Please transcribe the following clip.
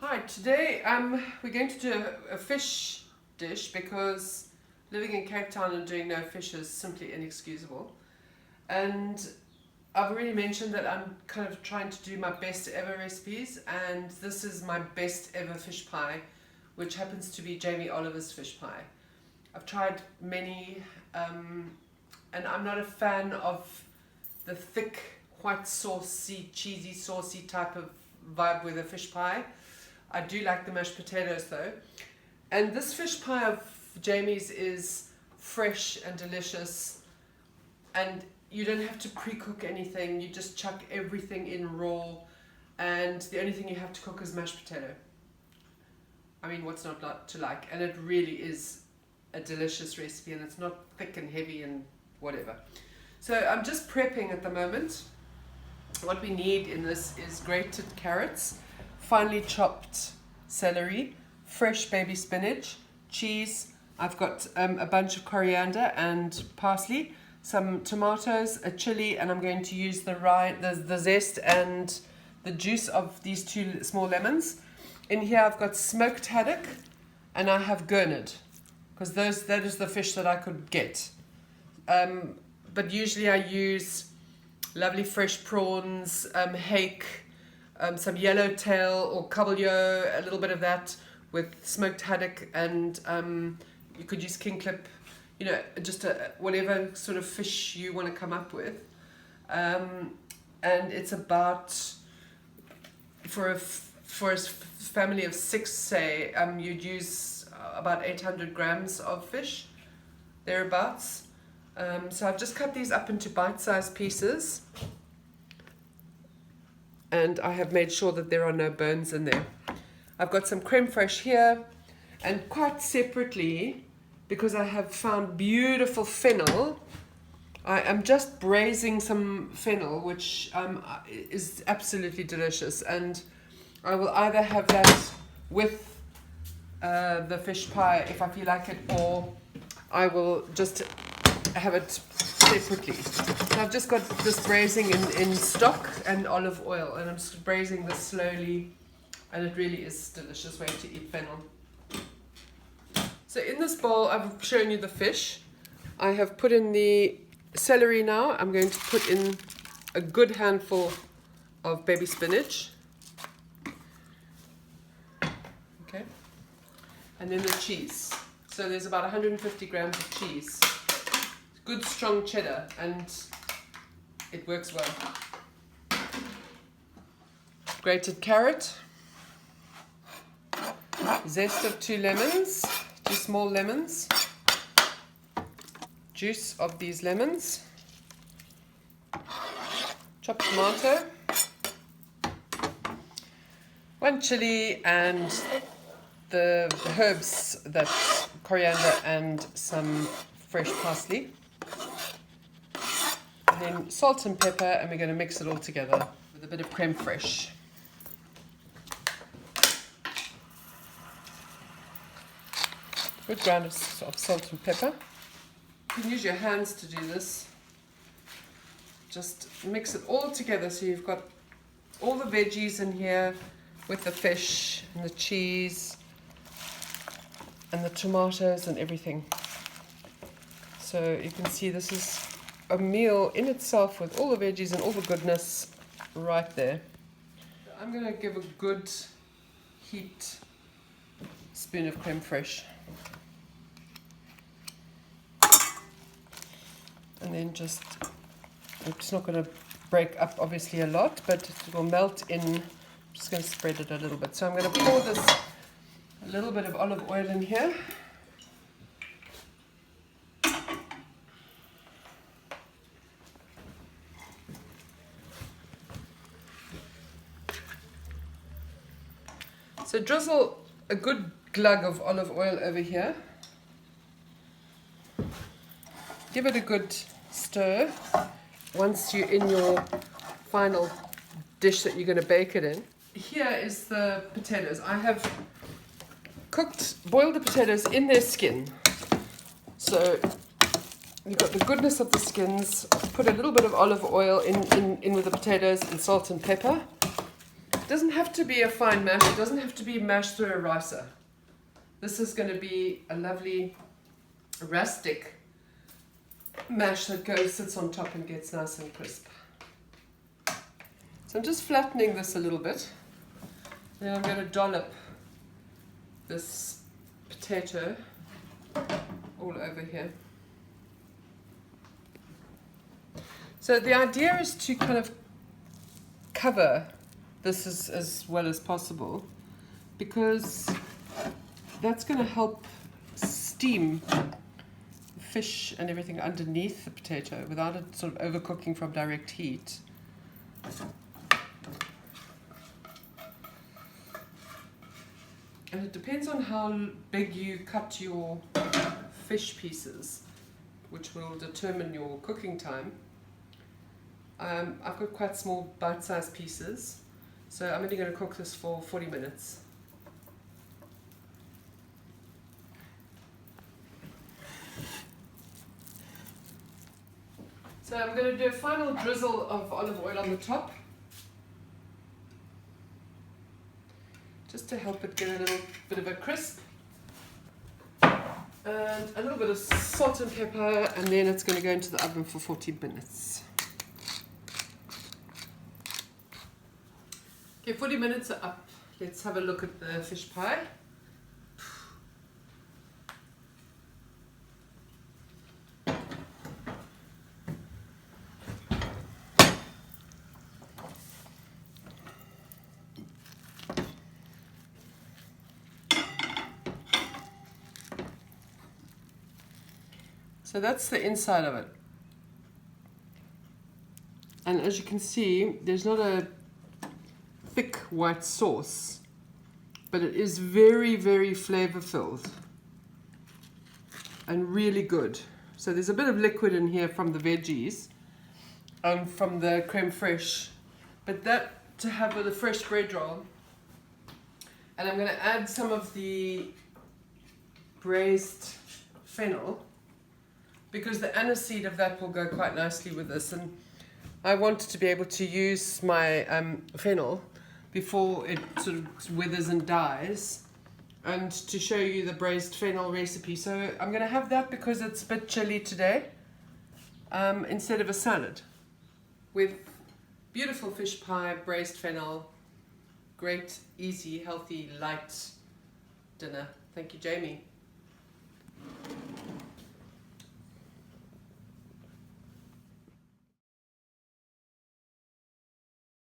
Hi, today we're going to do a fish dish because living in Cape Town and doing no fish is simply inexcusable. And I've already mentioned that I'm kind of trying to do my best ever recipes, and this is my best ever fish pie, which happens to be Jamie Oliver's fish pie. I've tried many, and I'm not a fan of the thick, white saucy, cheesy, saucy type of vibe with a fish pie. I do like the mashed potatoes though. And this fish pie of Jamie's is fresh and delicious, and you don't have to pre-cook anything. You just chuck everything in raw, and the only thing you have to cook is mashed potato. I mean, what's not to like? And it really is a delicious recipe, and it's not thick and heavy and whatever. So I'm just prepping at the moment. What we need in this is grated carrots, finely chopped celery, fresh baby spinach, cheese. I've got a bunch of coriander and parsley, some tomatoes, a chili, and I'm going to use the zest and the juice of these 2 small lemons. In here I've got smoked haddock, and I have gurnard, because that is the fish that I could get. But usually I use lovely fresh prawns, hake, some yellowtail or kabeljau, a little bit of that with smoked haddock, and you could use king clip, you know, just whatever sort of fish you want to come up with. And it's about, for a family of 6, say, you'd use about 800 grams of fish, thereabouts. So I've just cut these up into bite-sized pieces, and I have made sure that there are no bones in there. I've got some creme fraiche here, and quite separately, because I have found beautiful fennel, I am just braising some fennel, which is absolutely delicious, and I will either have that with the fish pie if I feel like it, or I will just have it separately. So I've just got this braising in stock and olive oil, and I'm just braising this slowly, and it really is a delicious way to eat fennel. So in this bowl I've shown you the fish. I have put in the celery now. I'm going to put in a good handful of baby spinach. Okay. And then the cheese. So there's about 150 grams of cheese. Good strong cheddar, and it works well. Grated carrot, zest of 2 lemons, 2 small lemons, juice of these lemons, chopped tomato, 1 chili, and the herbs, that's coriander and some fresh parsley. And then salt and pepper, and we're going to mix it all together with a bit of creme fraiche. Good ground of salt and pepper. You can use your hands to do this. Just mix it all together so you've got all the veggies in here with the fish and the cheese and the tomatoes and everything. So you can see this is a meal in itself with all the veggies and all the goodness right there. I'm going to give a good heaped spoon of creme fraiche. And then it's not going to break up obviously a lot, but it will melt in. I'm just going to spread it a little bit. So I'm going to pour a little bit of olive oil in here. So drizzle a good glug of olive oil over here. Give it a good stir once you're in your final dish that you're going to bake it in. Here is the potatoes. I have boiled the potatoes in their skin. So you've got the goodness of the skins. Put a little bit of olive oil in with the potatoes and salt and pepper. It doesn't have to be a fine mash, it doesn't have to be mashed through a ricer. This is going to be a lovely rustic mash that sits on top and gets nice and crisp. So I'm just flattening this a little bit. Then I'm going to dollop this potato all over here. So the idea is to kind of cover this as well as possible, because that's going to help steam fish and everything underneath the potato without it sort of overcooking from direct heat. And it depends on how big you cut your fish pieces, which will determine your cooking time. I've got quite small bite-sized pieces, so I'm only going to cook this for 40 minutes. So I'm going to do a final drizzle of olive oil on the top, just to help it get a little bit of a crisp, and a little bit of salt and pepper, and then it's going to go into the oven for 40 minutes. Okay, 40 minutes are up. Let's have a look at the fish pie. So that's the inside of it. And as you can see, there's not a thick white sauce, but it is very, very flavor filled and really good. So there's a bit of liquid in here from the veggies and from the creme fraiche, but that to have with a fresh bread roll. And I'm going to add some of the braised fennel, because the aniseed of that will go quite nicely with this, and I wanted to be able to use my fennel before it sort of withers and dies, and to show you the braised fennel recipe. So I'm going to have that because it's a bit chilly today, instead of a salad, with beautiful fish pie, braised fennel, great, easy, healthy, light dinner. Thank you, Jamie.